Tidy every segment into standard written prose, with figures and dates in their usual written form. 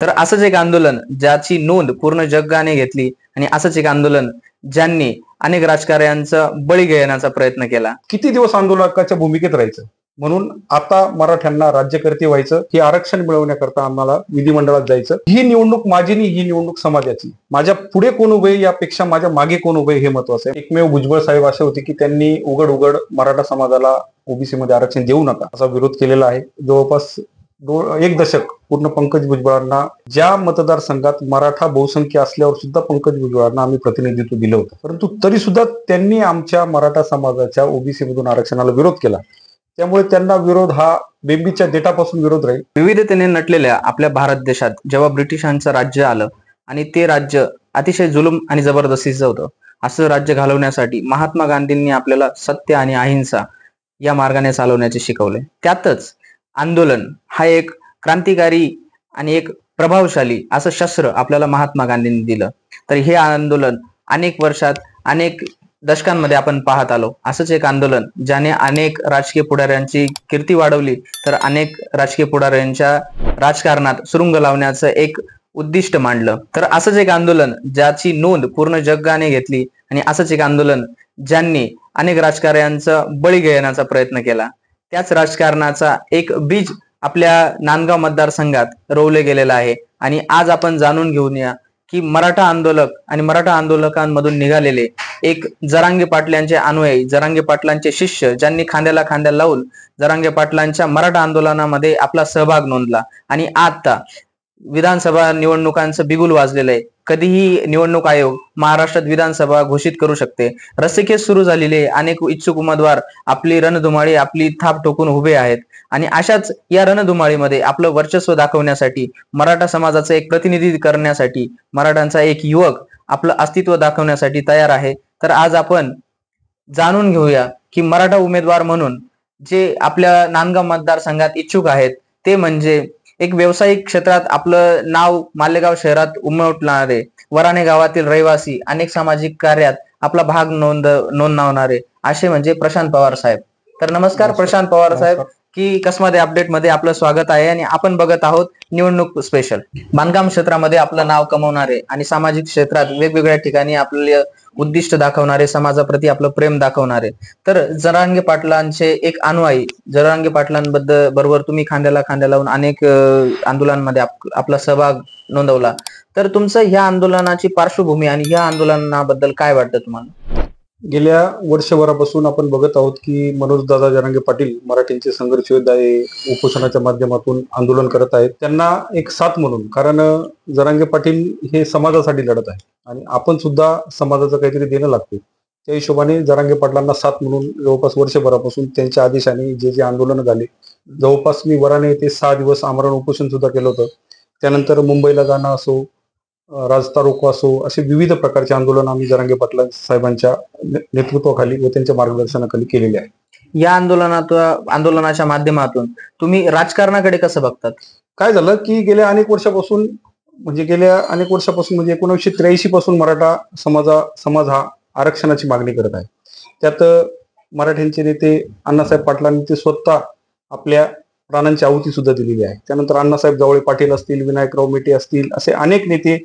तर असंच एक आंदोलन ज्याची नोंद पूर्ण जगाने घेतली आणि असंच एक आंदोलन ज्यांनी अनेक राजकारण्यांचा बळी घेण्याचा प्रयत्न केला. किती दिवस आंदोलकाच्या भूमिकेत राहायचं? म्हणून आता मराठ्यांना राज्यकर्ते व्हायचं, हे आरक्षण मिळवण्याकरता आम्हाला विधिमंडळात जायचं. ही निवडणूक माझी नाही, ही निवडणूक समाजाची. माझ्या पुढे कोण उभे यापेक्षा माझ्या मागे कोण उभे हे महत्वाचं आहे. एकमेव भुजबळ साहेब असे होते की त्यांनी उघड मराठा समाजाला ओबीसी मध्ये आरक्षण देऊ नका असा विरोध केलेला आहे. जवळपास एक दशक पूर्ण पंकज भुजबळांना ज्या मतदारसंघात मराठा बहुसंख्य असल्यावर सुद्धा पंकज भुजबळांना आम्ही प्रतिनिधित्व दिलं होतं, परंतु तरी सुद्धा त्यांनी आमच्या मराठा समाजाच्या ओबीसी मधून आरक्षणाला विरोध केला. त्यामुळे त्यांना विरोध हा बेंबीच्या देठापासून विरोध राहील. विविधतेने नटलेल्या आपल्या भारत देशात जेव्हा ब्रिटिशांचं राज्य आलं आणि ते राज्य अतिशय जुलूम आणि जबरदस्तीचं होतं, असं राज्य घालवण्यासाठी महात्मा गांधींनी आपल्याला सत्य आणि अहिंसा या मार्गाने चालवण्याचे शिकवले. त्यातच आंदोलन हा एक क्रांतिकारी आणि एक प्रभावशाली असं शस्त्र आपल्याला महात्मा गांधींनी दिलं. तर हे आंदोलन अनेक वर्षात अनेक दशकांमध्ये आपण पाहत आलो. असंच एक आंदोलन ज्याने अनेक राजकीय पुढाऱ्यांची कीर्ती वाढवली, तर अनेक राजकीय पुढाऱ्यांच्या राजकारणात सुरुंग लावण्याचं एक उद्दिष्ट मांडलं. तर असंच एक आंदोलन ज्याची नोंद पूर्ण जगाने घेतली आणि असंच एक आंदोलन ज्यांनी अनेक राजकारण्यांचा बळी घेण्याचा प्रयत्न केला. त्याच राजकारणाचा एक बीज आपल्या नांदगाव मतदारसंघात रोवले गेलेलं आहे. आणि आज आपण जाणून घेऊन या की मराठा आंदोलक आणि मराठा आंदोलकांमधून निघालेले एक जरांगे पाटलांचे अनुयायी, जरांगे पाटलांचे शिष्य, ज्यांनी खांद्याला खांद्या लावून जरांगे पाटलांच्या मराठा आंदोलनामध्ये आपला सहभाग नोंदला. आणि आता विधानसभा निवडणुकांचं बिगुल वाजलेलं आहे. कधीही निवडणूक आयोग महाराष्ट्रात विधानसभा घोषित करू शकते. रस्सीखेच सुरू झालेली आहे. अनेक इच्छुक उमेदवार आपली रणधुमाळी, आपली थाप ठोकून उभे आहेत. आणि अशाच या रणधुमाळीमध्ये आपलं वर्चस्व दाखवण्यासाठी, मराठा समाजाचं एक प्रतिनिधी करण्यासाठी, मराठ्यांचा एक युवक आपलं अस्तित्व दाखवण्यासाठी तयार आहे. तर आज आपण जाणून घेऊया की मराठा उमेदवार म्हणून जे आपल्या नांदगाव मतदारसंघात इच्छुक आहेत ते म्हणजे एक व्यावसायिक क्षेत्रात आपलं नाव मालेगाव शहरात उमटणारे, वराणे गावातील रहिवासी, अनेक सामाजिक कार्यात आपला भाग नोंदवणारे असे म्हणजे प्रशांत पवार साहेब. तर नमस्कार प्रशांत पवार साहेब, की कसमध्ये अपडेट मध्ये आपलं स्वागत आहे. आणि आपण बघत आहोत निवडणूक स्पेशल. बांधकाम क्षेत्रामध्ये आपलं नाव कमवणारे आणि सामाजिक क्षेत्रात वेगवेगळ्या ठिकाणी आपले उद्दिष्ट दाखवणारे, समाजाप्रती आपलं प्रेम दाखवणारे, तर जरांगे पाटलांचे एक अनुयायी, जरांगे पाटलांबद्दल बरोबर तुम्ही खांद्याला खांद्या लावून अनेक आंदोलनांमध्ये आपला सहभाग नोंदवला. तर तुमचं ह्या आंदोलनाची पार्श्वभूमी आणि ह्या आंदोलनाबद्दल काय वाटतं तुम्हाला? गेल्या वर्षभरापासून आपण बघत आहोत की मनोजदादा जरांगे पाटील मराठींचे संघर्ष योद्धा उपोषणाच्या माध्यमातून आंदोलन करत आहेत. त्यांना एक साथ म्हणून, कारण जरांगे पाटील हे समाजासाठी लढत आहे आणि आपण सुद्धा समाजाचं काहीतरी देणं लागतो. त्या हिशोबाने जरांगे पाटलांना साथ म्हणून जवळपास वर्षभरापासून त्यांच्या आदेशाने जे आंदोलन झाले, जवळपास मी वराणे येथे 6 दिवस आमरण उपोषण सुद्धा केलं होतं. त्यानंतर मुंबईला जाणं असो, रास्ता रोको असो, असे विविध प्रकारचे आंदोलन आम्ही जरांगे पाटील साहेबांच्या नेतृत्वाखाली व त्यांच्या मार्गदर्शनाखाली केलेले आहे. या आंदोलनाच्या माध्यमातून तुम्ही राजकारणाकडे कसं बघतात? काय झालं की गेल्या अनेक वर्षापासून म्हणजे 1983 पासून मराठा समाज हा आरक्षणाची मागणी करत आहे. त्यात मराठ्यांचे नेते अण्णासाहेब पाटलांनी ते स्वतः आपल्या प्राणांची आहुती सुद्धा दिलेली आहे. त्यानंतर अण्णासाहेब जावळे पाटील असतील, विनायकराव मेटे असतील, असे अनेक नेते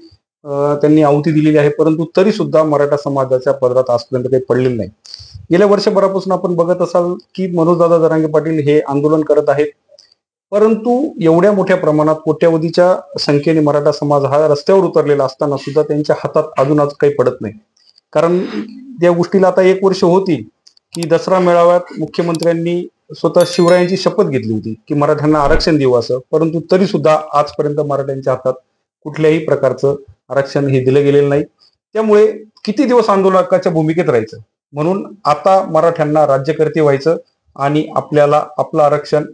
त्यांनी आहुती दिलेली आहे. परंतु तरी सुद्धा मराठा समाजाच्या पदरात आजपर्यंत काही पडलेलं नाही. गेल्या वर्षभरापासून आपण बघत असाल की मनोजदादा जरांगे पाटील हे आंदोलन करत आहेत, परंतु एवढ्या मोठ्या प्रमाणात कोट्यावधीच्या संख्येने मराठा समाज हा रस्त्यावर उतरलेला असताना सुद्धा त्यांच्या हातात अजून आज काही पडत नाही. कारण त्या गोष्टीला आता 1 वर्ष होती की दसरा मेळाव्यात मुख्यमंत्र्यांनी स्वतः शिवरायांची शपथ घेतली होती की मराठ्यांना आरक्षण देऊ असं, परंतु तरी सुद्धा आजपर्यंत मराठ्यांच्या हातात कुठल्याही प्रकारचं आरक्षण हे दिलं गेलेलं नाही. त्यामुळे किती दिवस आंदोलकाच्या भूमिकेत राहायचं? म्हणून आता मराठ्यांना राज्यकर्ते व्हायचं आणि आपल्याला आपलं आरक्षण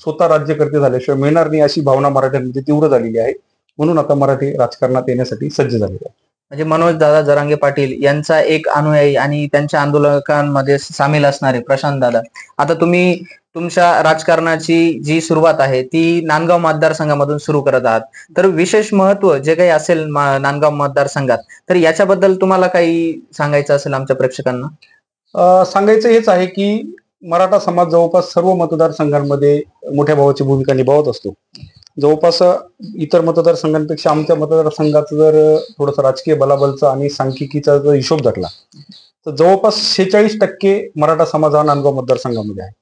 स्वतः राज्यकर्ते झाल्याशिवाय मिळणार नाही, अशी भावना मराठ्यांमध्ये तीव्र झालेली आहे. म्हणून आता मराठी राजकारणात येण्यासाठी सज्ज झालेले आहे. म्हणजे मनोजदादा जरांगे पाटील यांचा एक अनुयायी आणि त्यांच्या आंदोलकांमध्ये सामील असणारे प्रशांत दादा, आता तुम्ही तुमच्या राजकारणाची जी सुरुवात आहे ती नांदगाव मतदारसंघामधून सुरू करत आहात. तर विशेष महत्व जे काही असेल नांदगाव मतदारसंघात, तर याच्याबद्दल तुम्हाला काही सांगायचं असेल आमच्या प्रेक्षकांना? सांगायचं हेच आहे की मराठा समाज जवळपास सर्व मतदारसंघांमध्ये मोठ्या भावाची भूमिका निभावत असतो. जवळपास इतर मतदारसंघांपेक्षा आमच्या मतदारसंघाचं जर थोडंसं राजकीय बलाबलचा आणि सांख्यिकीचा जर हिशोब धरला तर जवळपास 46% मराठा समाज हा नांदगाव मतदारसंघामध्ये आहे.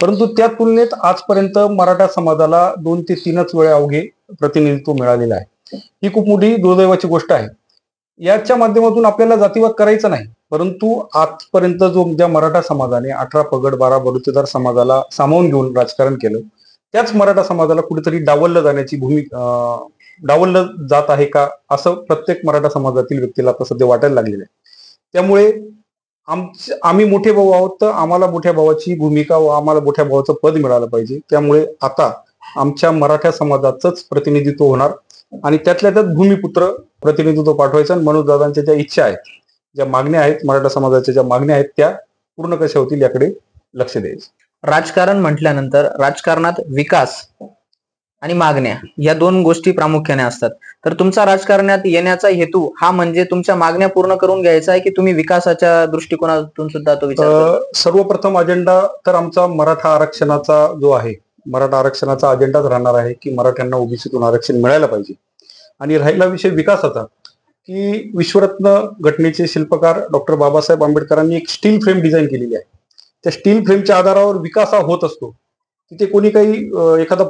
परंतु त्या तुलनेत आजपर्यंत मराठा समाजाला 2 ते 3च वेळा अवघे प्रतिनिधित्व मिळालेलं आहे. ही खूप मोठी दुर्दैवाची गोष्ट आहे. याच्या माध्यमातून आपल्याला जातीवाद करायचा नाही, परंतु आजपर्यंत जो ज्या मराठा समाजाने 18 पगड 12 बलुतेदार समाजाला सामावून घेऊन राजकारण केलं, त्याच मराठा समाजाला कुठेतरी डावललं जाण्याची डावललं जात आहे का, असं प्रत्येक मराठा समाजातील व्यक्तीला आता सध्या वाटायला लागलेलं आहे. त्यामुळे आम्ही मोठे भाऊ आहोत, तर आम्हाला मोठ्या भावाची भूमिका व आम्हाला मोठ्या भावाचं पद मिळालं पाहिजे. त्यामुळे आता आमच्या मराठा समाजाचंच प्रतिनिधित्व होणार आणि त्यातल्या त्यात भूमिपुत्र प्रतिनिधित्व पाठवायचं आणि मनोजदादांच्या ज्या इच्छा आहेत, ज्या मागण्या आहेत, मराठा समाजाच्या ज्या मागण्या आहेत त्या पूर्ण कशा होतील याकडे लक्ष द्यायचं. राजकारण म्हटल्यानंतर राजकारणात विकास आणि मागण्या या दोन गोष्टी प्रामुख्याने असतात. तर तुमचा राजकारणात येण्याचा हेतू हा म्हणजे तुमच्या मागण्या पूर्ण करून घ्यायचा आहे की तुम्ही विकासाच्या दृष्टिकोनातून सुद्धा तो विचार करता? सर्वप्रथम अजेंडा तर आमचा मराठा आरक्षणाचा जो आहे, मराठा आरक्षणाचा अजेंडाच राहणार आहे की मराठ्यांना ओबीसीतून आरक्षण मिळायला पाहिजे. आणि राहिला विषय विकासाचा, की विश्वरत्न घटनेचे शिल्पकार डॉक्टर बाबासाहेब आंबेडकरांनी एक स्टील फ्रेम डिझाईन केलेली आहे. त्या स्टील फ्रेमच्या आधारावर विकास हा होत असतो. तिथे कोणी काही एखादा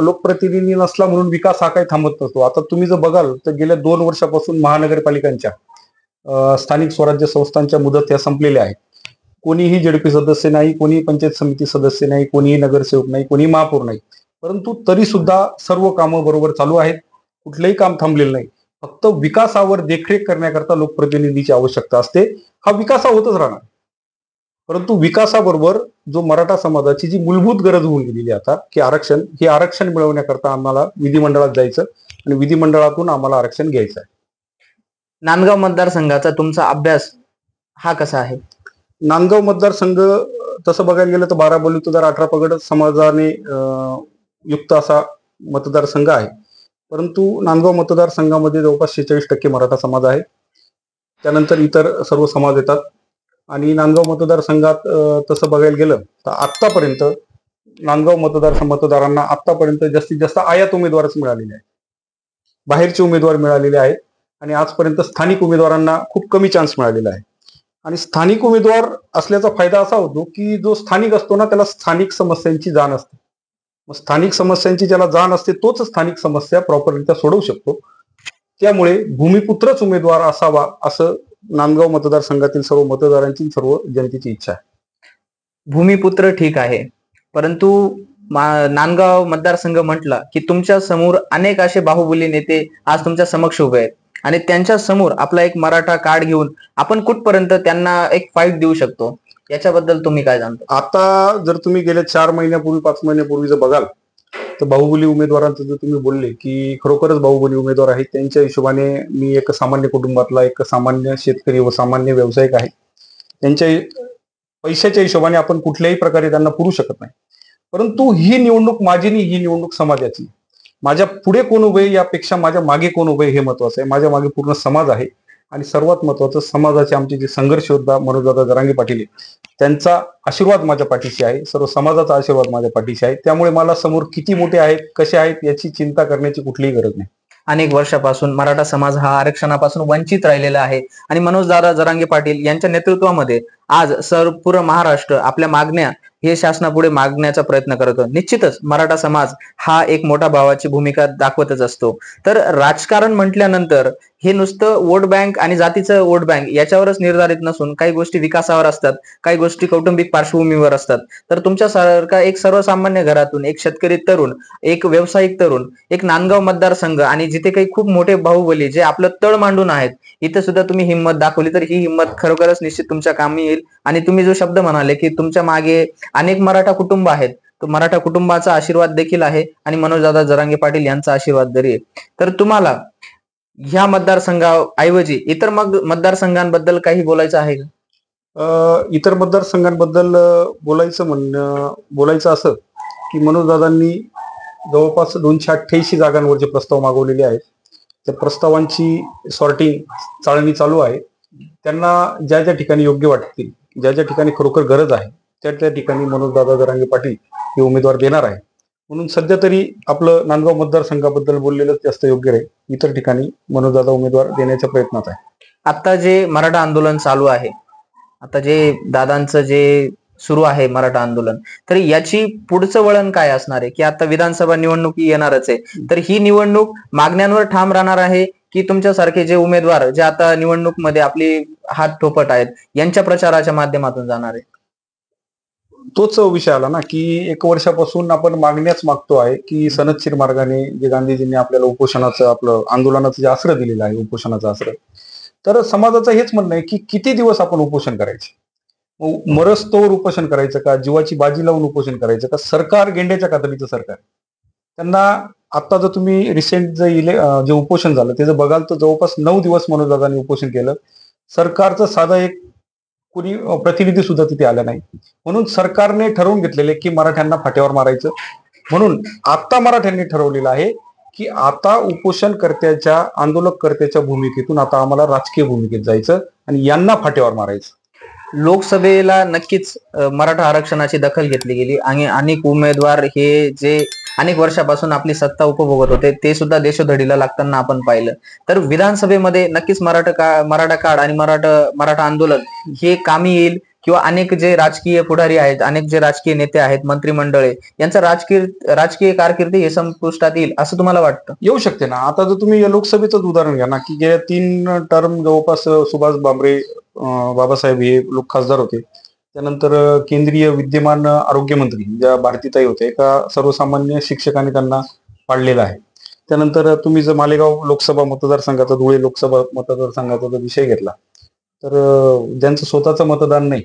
लोकप्रतिनिधी नसला म्हणून विकास हा काही थांबत नसतो. आता तुम्ही जर बघाल तर गेल्या 2 वर्षापासून महानगरपालिकांच्या स्थानिक स्वराज्य संस्थांच्या मुदत या संपलेल्या आहेत. कोणीही जेडपी सदस्य नाही, कोणी पंचायत समिती सदस्य नाही, कोणीही नगरसेवक नाही, कोणी महापौर नाही, परंतु तरी सुद्धा सर्व कामं बरोबर चालू आहेत. कुठलंही काम थांबलेलं नाही. फक्त विकासावर देखरेख करण्याकरता लोकप्रतिनिधीची आवश्यकता असते. हा विकास हा होतच राहणार. परंतु विकासाबरोबर जो मराठा समाजाची जी मूलभूत गरज होऊन गेलेली आता की आरक्षण, हे आरक्षण मिळवण्याकरता आम्हाला विधिमंडळात जायचं आणि विधिमंडळातून आम्हाला आरक्षण घ्यायचं आहे. नांदगाव मतदारसंघाचा तुमचा अभ्यास हा कसा आहे? नांदगाव मतदारसंघ तसं बघायला गेलं तर 12 बलुतेदार 18 पगड समाजाने युक्त असा मतदारसंघ आहे. परंतु नांदगाव मतदारसंघामध्ये जवळपास 46% मराठा समाज आहे. त्यानंतर इतर सर्व समाज येतात. आणि नांदगाव मतदारसंघात तसं बघायला गेलं तर आतापर्यंत नांदगाव मतदारांना आतापर्यंत जास्तीत जास्त आयात उमेदवारच मिळालेले आहेत. बाहेरचे उमेदवार मिळालेले आहेत आणि आजपर्यंत स्थानिक उमेदवारांना खूप कमी चान्स मिळालेला आहे. आणि स्थानिक उमेदवार असल्याचा फायदा असा होतो की जो स्थानिक असतो ना, त्याला स्थानिक समस्यांची जाण असते. मग स्थानिक समस्यांची ज्याला जाण असते तोच स्थानिक समस्या प्रॉपररित्या सोडवू शकतो. त्यामुळे भूमिपुत्रच उमेदवार असावा असं नांदगाव मतदारसंघातील सर्व मतदारांची, सर्व जनतेची इच्छा आहे. भूमिपुत्र ठीक आहे, परंतु नांदगाव मतदारसंघ म्हटला की तुमच्या समोर अनेक असे बाहुबली नेते आज तुमच्या समक्ष उभे आहेत आणि त्यांच्या समोर आपला एक मराठा कार्ड घेऊन आपण कुठपर्यंत त्यांना एक फाईट देऊ शकतो, याच्याबद्दल तुम्ही काय जाणता? आता जर तुम्ही गेल्या 4 महिन्यापूर्वी 5 महिन्यापूर्वी जर बघाल तर बाहुबली उमेदवारांचं जर तुम्ही बोलले की खरोखरच बाहुबली उमेदवार आहेत, त्यांच्या हिशोबाने मी एक सामान्य कुटुंबातला एक सामान्य शेतकरी व सामान्य व्यावसायिक आहे. त्यांच्या पैशाच्या हिशोबाने आपण कुठल्याही प्रकारे त्यांना पुरू शकत नाही. परंतु ही निवडणूक माझी नाही, ही निवडणूक समाजाची. माझ्या पुढे कोण उभे यापेक्षा माझ्या मागे कोण उभे हे महत्वाचं आहे. माझ्या मागे पूर्ण समाज आहे आणि सर्वात महत्वाचं समाजाचे आमचे जे संघर्ष योद्धा मनोजदादा जरांगे पाटील, त्यांचा आशीर्वाद माझ्या पाठीशी आहे, सर्व समाजाचा आशीर्वाद माझ्या पाठीशी आहे. त्यामुळे मला समोर किती मोठे आहेत, कसे आहेत याची चिंता करण्याची कुठलीही गरज नाही. अनेक वर्षापासून मराठा समाज हा आरक्षणापासून वंचित राहिलेला आहे आणि मनोजदादा जरांगे पाटील यांच्या नेतृत्वामध्ये आज पूर्ण महाराष्ट्र आपल्या मागण्या हे शासनापुढे मागण्याचा प्रयत्न करतो. निश्चितच मराठा समाज हा एक मोठा भावाची भूमिका दाखवतच असतो. तर राजकारण म्हटल्यानंतर हे नुसतं वोट बँक आणि जातीचं वोट बँक याच्यावरच निर्धारित नसून काही गोष्टी विकासावर असतात, काही गोष्टी कौटुंबिक पार्श्वभूमीवर असतात. तर तुमच्यासारखा एक सर्वसामान्य घरातून एक शेतकरी तरुण, एक व्यावसायिक तरुण, एक नांदगाव मतदारसंघ आणि जिथे काही खूप मोठे बाहुबली जे आपलं तळ मांडून आहेत, इथे सुद्धा तुम्ही हिंमत दाखवली तर ही हिंमत खरोखरच निश्चित तुमच्या कामी येईल. आणि तुम्ही जो शब्द म्हणाले की तुमच्या मागे अनेक मराठा कुटुंब आहेत, तो मराठा कुटुंबाचा आशीर्वाद देखील आहे आणि मनोजदादा जरांगे पाटील यांचा आशीर्वाद जरी आहे. तर तुम्हाला ह्या मतदारसंघाऐवजी इतर मतदारसंघांबद्दल काही बोलायचं आहे का? इतर मतदारसंघांबद्दल बोलायचं असं की मनोजदादांनी जवळपास 288 जागांवरचे प्रस्ताव मागवलेले आहेत. त्या प्रस्तावांची सॉर्टिंग चाळणी चालू आहे. त्यांना ज्या ज्या ठिकाणी योग्य वाटतील, ज्या ज्या ठिकाणी खरोखर गरज आहे, त्या त्या ठिकाणी मनोजदादा जरांगे पाटील हे उमेदवार देणार आहे. म्हणून सध्या तरी आपलं नांदगाव मतदारसंघाबद्दल बोललेलं जास्त योग्य राहील. इतर ठिकाणी मनोजदादा उमेदवार देण्याच्या प्रयत्नात आहे. आता जे मराठा आंदोलन चालू आहे, आता जे दादांचं जे सुरू आहे मराठा आंदोलन, तर याची पुढचं वळण काय असणार आहे? की आता विधानसभा निवडणूक येणारच आहे, तर ही निवडणूक मागण्यांवर ठाम राहणार आहे की तुमच्यासारखे जे उमेदवार जे आता निवडणूक मध्ये आपली हात ठोपट आहेत यांच्या प्रचाराच्या माध्यमातून जाणार आहे? तोच विषय आला ना, की 1 वर्षापासून आपण मागण्याच मागतो आहे की सनदशीर मार्गाने जे गांधीजींनी आपल्याला उपोषणाचं आपलं आंदोलनाचं जे आश्रय दिलेलं आहे, उपोषणाचं आश्रय, तर समाजाचं हेच म्हणणं आहे की किती दिवस आपण उपोषण करायचे. मरस्तोवर उपोषण करायचं का, जीवाची बाजी लावून उपोषण करायचं का, सरकार गेंड्याच्या कातडीचं सरकार. त्यांना आता जर तुम्ही रिसेंट जे उपोषण झालं ते जर बघाल तर जवळपास 9 दिवस मनोजदादांनी उपोषण केलं. सरकारचं साधा एक कुणी प्रतिनिधी सुद्धा तिथे आला नाही. म्हणून सरकारने ठरवून घेतलेले की मराठ्यांना फाट्यावर मारायचं. म्हणून आता मराठ्यांनी ठरवलेलं आहे की आता उपोषणकर्त्याच्या आंदोलककर्त्याच्या भूमिकेतून आता आम्हाला राजकीय भूमिकेत जायचं आणि यांना फाट्यावर मारायचं. लोकसभेला नक्कीच मराठा आरक्षणाची दखल घेतली गेली आणि अनेक उमेदवार हे जे अनेक वर्षापासून आपली सत्ता उपभोगत होते ते सुद्धा देशोधडीला लागताना आपण पाहिलं. तर विधानसभेमध्ये नक्कीच मराठा कार्ड आणि मराठा आंदोलन हे कामी येईल किंवा अनेक जे राजकीय पुढारी आहेत, अनेक जे राजकीय नेते आहेत, मंत्रिमंडळे यांचा राजकीय कारकिर्दी हे संपुष्टात येईल असं तुम्हाला वाटतं? येऊ शकते ना. आता जर तुम्ही या लोकसभेचंच उदाहरण घ्या ना, की गेल्या 3 टर्म जवळपास सुभाष भामरे बाबासाहेब हे लोक खासदार होते. त्यानंतर केंद्रीय विद्यमान आरोग्यमंत्री ज्या भारतीताई होत्या, एका सर्वसामान्य शिक्षकाने त्यांना पाडलेला आहे. त्यानंतर तुम्ही जर मालेगाव लोकसभा मतदारसंघाचा, धुळे लोकसभा मतदारसंघाचा जर विषय घेतला तर ज्यांचं स्वतःचं मतदान नाही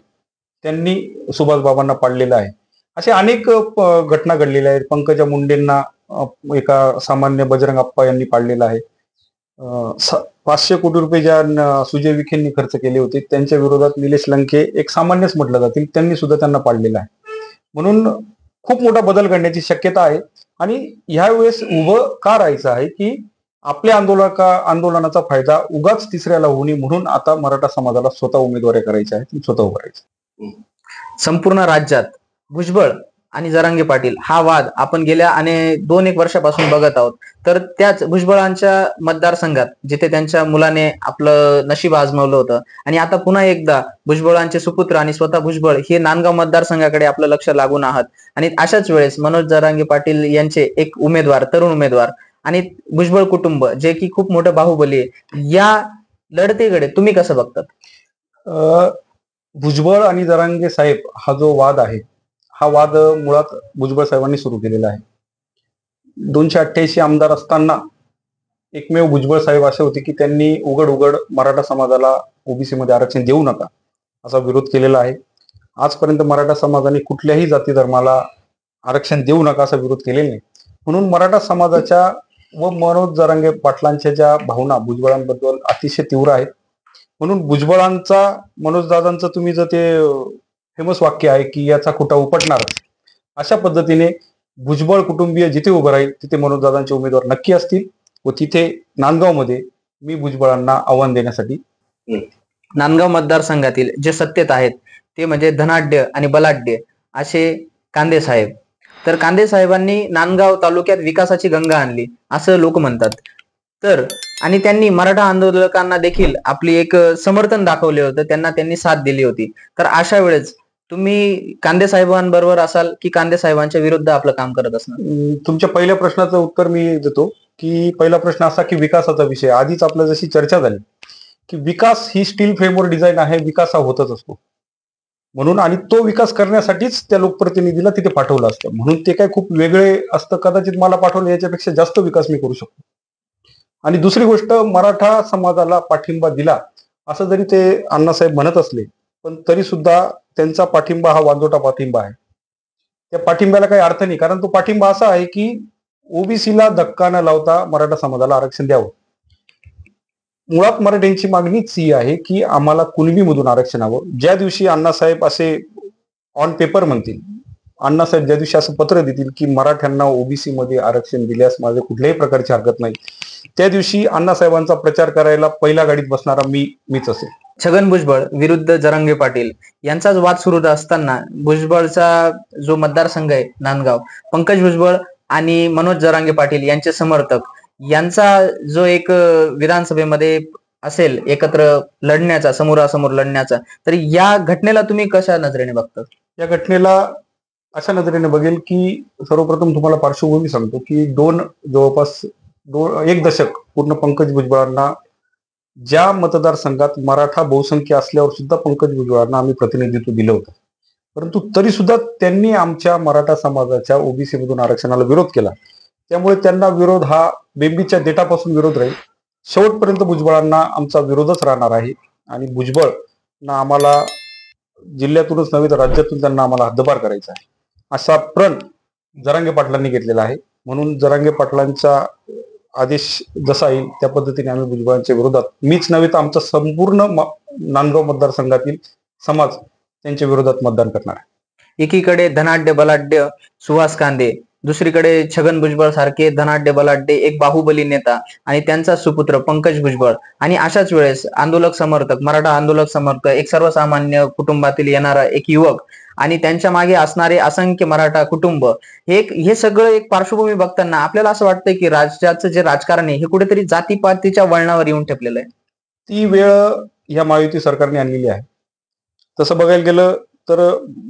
त्यांनी सुभाष बाबांना पाडलेलं आहे. असे अनेक घटना घडलेल्या आहेत. पंकजा मुंडेंना एका सामान्य बजरंग अप्पा यांनी पाडलेलं आहे. 500 कोटी रुपये ज्या सुजय विखेंनी खर्च केले होते त्यांच्या विरोधात निलेश लंके, एक सामान्यच म्हटलं जातील, त्यांनी सुद्धा त्यांना पाडलेलं आहे. म्हणून खूप मोठा बदल घडण्याची शक्यता आहे. आणि ह्या वेळेस उभं का राहायचं आहे की आपल्या आंदोलनाचा फायदा उगाच तिसऱ्याला होऊ नये, म्हणून आता मराठा समाजाला स्वतः उमेदवारी करायची आहे, स्वतः उभं राहायचं. संपूर्ण राज्यात भुजबळ आणि जरांगे पाटील हा वाद आपण गेल्या 2-1 वर्षापासून बघत आहोत. तर त्याच भुजबळांच्या मतदारसंघात जिथे त्यांच्या मुलाने आपलं नशीब आजमावलं होतं आणि आता पुन्हा एकदा भुजबळांचे सुपुत्र आणि स्वतः भुजबळ हे नांदगाव मतदारसंघाकडे आपलं लक्ष लागून आहात. आणि अशाच वेळेस मनोज जरांगे पाटील यांचे एक उमेदवार, तरुण उमेदवार आणि भुजबळ कुटुंब जे की खूप मोठं बाहुबली आहे, या लढतीकडे तुम्ही कसं बघतात? भुजबळ आणि जरांगे साहेब हा जो वाद आहे, हा वाद मुळात भुजबळ साहेबांनी सुरू केलेला आहे. 288 आमदार असताना एकमेव भुजबळ साहेब असे होते की त्यांनी उघड मराठा समाजाला ओबीसी मध्ये आरक्षण देऊ नका असा विरोध केलेला आहे. आजपर्यंत मराठा समाजाने कुठल्याही जाती धर्माला आरक्षण देऊ नका असा विरोध केलेला नाही. म्हणून मराठा समाजाच्या व मनोज जरांगे पाटलांच्या ज्या भावना भुजबळांबद्दल अतिशय तीव्र आहेत. म्हणून भुजबळांचा, मनोजदादांचं तुम्ही जर ते फेमस वाक्य आहे की याचा कुठा उपटणार, अशा पद्धतीने भुजबळ कुटुंबीय जिथे उभं राहील तिथे मनोजदादांचे उमेदवार नक्की असतील. व तिथे नांदगावमध्ये मी भुजबळांना आव्हान देण्यासाठी. नांदगाव मतदारसंघातील जे सत्तेत आहेत ते म्हणजे धनाढ्य आणि बलाढ्य असे कांदे साहेब. तर कांदे साहेबांनी नांदगाव तालुक्यात विकासाची गंगा आणली असं लोक म्हणतात. तर आणि त्यांनी मराठा आंदोलकांना देखील आपली एक समर्थन दाखवले होतं, त्यांनी साथ दिली होती. तर अशा वेळेस तुम्ही कांदे साहेबांबरोबर असाल की कांदे साहेबांच्या विरुद्ध आपलं काम करत असणार? तुमच्या पहिल्या प्रश्नाचं उत्तर मी देतो की पहिला प्रश्न असा की विकासाचा विषय आधीच आपल्या जशी चर्चा झाली की विकास ही स्टील फ्रेमवर डिझाईन आहे, विकास हा होतच असतो. म्हणून आणि तो विकास करण्यासाठीच त्या लोकप्रतिनिधीला तिथे पाठवलं असतं. म्हणून ते काय खूप वेगळे असतं, कदाचित मला पाठवलं याच्यापेक्षा जास्त विकास मी करू शकतो. आणि दुसरी गोष्ट, मराठा समाजाला पाठिंबा दिला असं जरी ते अण्णासाहेब म्हणत असले पण तरी सुद्धा त्यांचा पाठिंबा हा वांजोटा पाठिंबा आहे. त्या पाठिंब्याला काही अर्थ नाही, कारण तो पाठिंबा असा आहे की ओबीसीला धक्का न लावता मराठा समाजाला आरक्षण द्यावं. मुळात मराठ्यांची मागणीच ही आहे की आम्हाला कुणबीमधून आरक्षण हवं. ज्या दिवशी अण्णासाहेब असे ऑन पेपर म्हणतील, अण्णासाहेब ज्या दिवशी असं पत्र देतील की मराठ्यांना ओबीसी मध्ये आरक्षण दिल्यास माझे कुठल्याही प्रकारची हरकत नाही, त्या दिवशी अण्णासाहेबांचा प्रचार करायला पहिल्या गाडीत बसणारा मीच असेल. छगन भुजबळ विरुद्ध जरांगे पाटील यांचाच वाद सुरू असताना भुजबळचा जो मतदारसंघ आहे नांदगाव, पंकज भुजबळ आणि मनोज जरांगे पाटील यांचे समर्थक यांचा जो एक विधानसभेमध्ये असेल एकत्र लढण्याचा, समोरासमोर लढण्याचा, तर या घटनेला तुम्ही कशा नजरेने बघता? या घटनेला अशा नजरेने बघेल की सर्वप्रथम तुम्हाला पार्श्वभूमी सांगतो की जवळपास एक दशक पूर्ण पंकज भुजबळांना ज्या मतदारसंघात मराठा बहुसंख्य असल्यावर सुद्धा पंकज भुजबळांना आम्ही प्रतिनिधित्व दिलं होतं, परंतु तरी सुद्धा त्यांनी आमच्या मराठा समाजाच्या ओबीसी मधून आरक्षणाला विरोध केला. त्यामुळे त्यांना विरोध हा बेंबीच्या देठापासून विरोध राहील. शेवटपर्यंत भुजबळांना आमचा विरोधच राहणार आहे आणि भुजबळ ना आम्हाला जिल्ह्यातूनच नव्हे तर राज्यातून त्यांना आम्हाला हद्दपार करायचा आहे, असा प्रण जरांगे पाटलांनी घेतलेला आहे. म्हणून जरांगे पाटलांचा आदेश जसा येईल त्या पद्धतीने आम्ही भुजबळांच्या विरोधात, मीच नव्हे तर आमचा संपूर्ण नांदगाव मतदारसंघातील समाज त्यांच्या विरोधात मतदान करणार आहे. एकीकडे धनाढ्य बलाढ्य सुहास कांदे, दुसरीकडे छगन भुजबळ सारखे धनाढ्य बलाढ्य एक बाहुबली नेता आणि त्यांचा सुपुत्र पंकज भुजबळ, आणि अशाच वेळेस आंदोलक समर्थक, मराठा आंदोलक समर्थक, एक सर्वसामान्य कुटुंबातील येणारा एक युवक आणि त्यांच्या मागे असणारे असंख्य मराठा कुटुंब, हे सगळं एक पार्श्वभूमी बघताना आपल्याला असं वाटतंय की राज्याचं जे राजकारण आहे हे कुठेतरी जातीपातीच्या वळणावर येऊन ठेपलेलं आहे. ती वेळ या महायुती सरकारने आणलेली आहे. तसं बघायला गेलं तर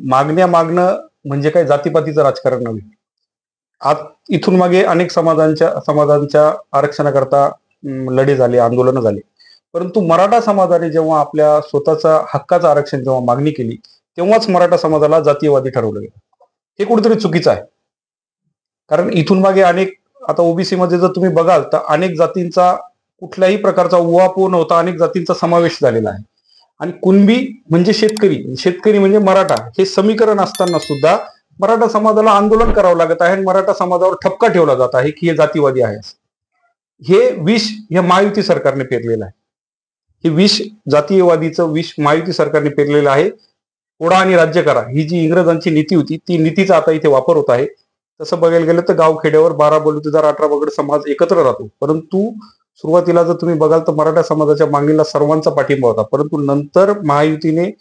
मागणं म्हणजे काय जातीपातीचं राजकारण नव्हे. आज इथून मागे अनेक समाजांच्या आरक्षणाकरता लढे झाले, आंदोलनं झाले, परंतु मराठा समाजाने जेव्हा आपल्या स्वतःचा हक्काचं आरक्षण जेव्हा मागणी केली तेव्हाच मराठा समाजाला जातीयवादी ठरवलं गेलं. हे कुठेतरी चुकीचं आहे. कारण इथून मागे आता ओबीसी मध्ये जर तुम्ही बघाल तर अनेक जातींचा कुठल्याही प्रकारचा उहापोह नव्हता, अनेक जातींचा समावेश झालेला आहे. आणि कुणबी म्हणजे शेतकरी म्हणजे मराठा, हे समीकरण असताना सुद्धा मराठा समाजाला आंदोलन करावं लागत आहे आणि मराठा समाजावर ठपका ठेवला जात आहे की हे जातीवादी आहे. हे विष या महायुती सरकारने पेरलेलं आहे. हे विष, जातीयवादीचं विष महायुती सरकारने पेरलेलं आहे. ओढा आणि राज्य करा ही जी इंग्रजांची नीती होती, ती नीतीचा आता इथे वापर होत आहे. तसं बघायला गेलं तर गावखेड्यावर 12 बलुतेदार 18 बगड समाज एकत्र राहतो, परंतु सुरुवातीला जर तुम्ही बघाल तर मराठा समाजाच्या मागणीला सर्वांचा पाठिंबा होता, परंतु नंतर महायुतीने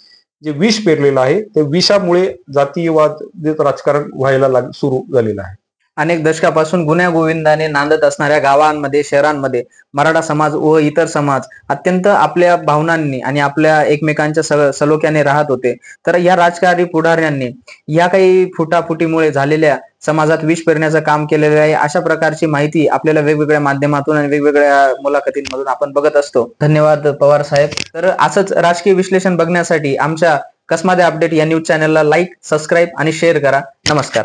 जे विष पेरलेलं आहे त्या विषामुळे जातीयवाद राजकारण व्हायला सुरू झालेलं आहे. अनेक दशकापासून गुन्ह्या गोविंदाने नांदत असणाऱ्या गावांमध्ये, शहरांमध्ये मराठा समाज व इतर समाज अत्यंत आपल्या भावनांनी आणि आपल्या एकमेकांच्या सलोख्याने राहत होते. तर या राजकारणी पुढाऱ्यांनी या काही फुटाफुटीमुळे झालेल्या समाजात विष पेरण्याचं काम केलेलं आहे, अशा प्रकारची माहिती आपल्याला वेगवेगळ्या माध्यमातून आणि वेगवेगळ्या मुलाखतींमधून आपण बघत असतो. धन्यवाद पवार साहेब. तर असंच राजकीय विश्लेषण बघण्यासाठी आमच्या कसमादे अपडेट या न्यूज चॅनलला लाईक, सबस्क्राईब आणि शेअर करा. नमस्कार.